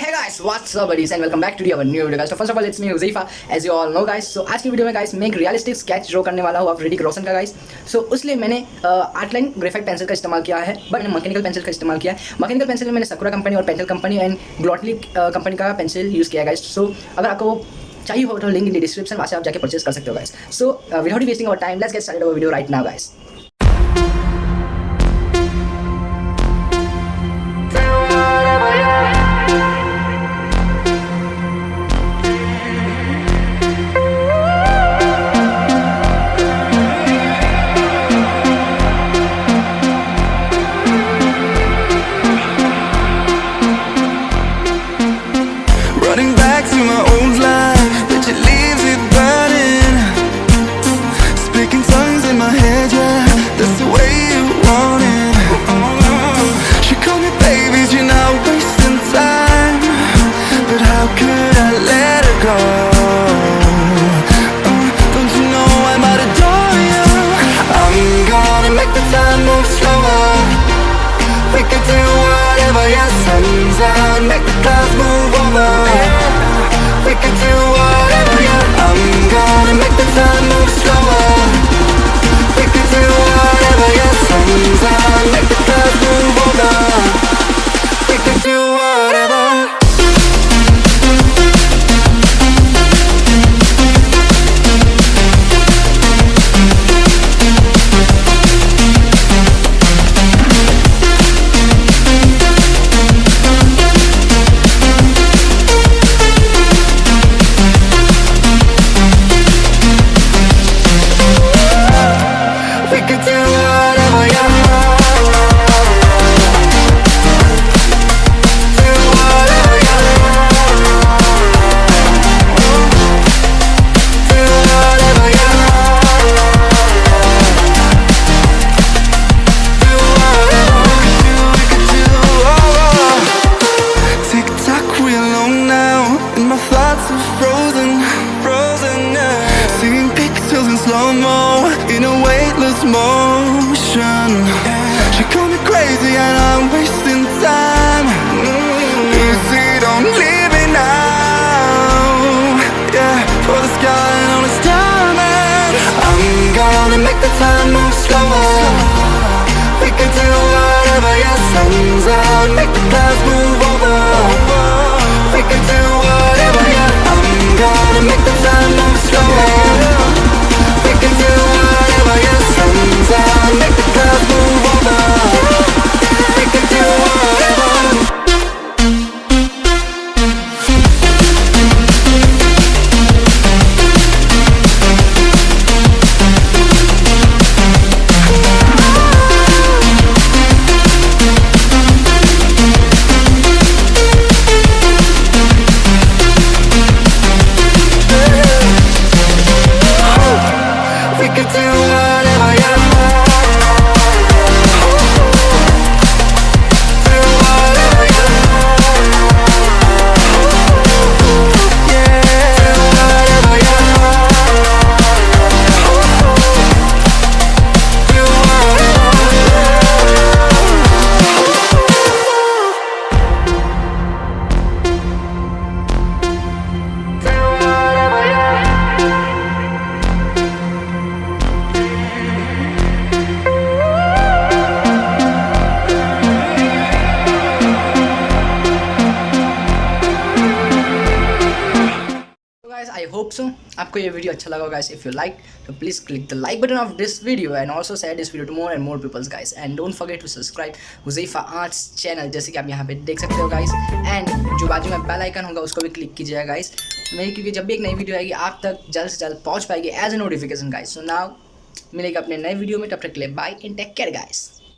Hey guys, what's up buddies and welcome back to our new video guys. So first of all it's me Huzefa, as you all know guys. So आज की video में guys मैं एक realistic sketch draw करने वाला हूँ अब ऋतिक रोशन का guys. So उसलिए मैंने आर्टलाइन ग्रेफाइट पेंसिल का इस्तेमाल किया है, बट मैंने मैकेनिकल पेंसिल का इस्तेमाल किया है. मैकेनिकल पेंसिल में मैंने सकूरा कंपनी और पेंटल कंपनी एंड ग्लॉटली कंपनी का पेंसिल यूज़ किया है गाइस. सो अगर आपको चाहिए हो तो लिंक इन डिस्क्रिप्शन, वहाँ से आप जाके परचेज कर सकते हो guys. So without wasting our time let's get started our video right now guys. Running back to my old life, but it leaves it burning. Speaking tongues in my head, yeah, that's the way you want it. She called me baby, you're not wasting time, but how could I let her go? Don't you know I might adore you? I'm gonna make the time move slower. We could do whatever, yeah, sun's out, make the clouds move over. We could do whatever, yeah, I'm gonna make the time move slower. We could do whatever, yeah, sun's out, make the clouds move over. We could do whatever. Slow-mo in a weightless motion. She called me crazy and I'm wasting time. Easy, don't leave me now. Yeah, for the sky and all its diamonds. I'm gonna make the time move slower. We can do whatever, yeah, sun's out, make the clouds move over. We can do whatever, yeah, I'm gonna make the time move slower. We can do whatever, yeah, sun's out, make the clouds move over. We can do whatever. We can do whatever, yeah. Do whatever, yeah. Yeah, do whatever, yeah. Do I hope so आपको ये video अच्छा लगा guys. If you like तो please click the like button of this video and also share this video to more and more people guys, and don't forget to subscribe Huzefa Arts channel जैसे कि आप यहाँ पे देख सकते हो guys, and जो बाजू में बेल आइकन होगा उसको भी क्लिक कीजिएगा guys मेरी, क्योंकि जब भी एक नई वीडियो आएगी आप तक जल्द से जल्द पहुँच पाएगी as a notification guys. So now मिलेगा अपने नए वीडियो में, तब तक के लिए bye and take care guys.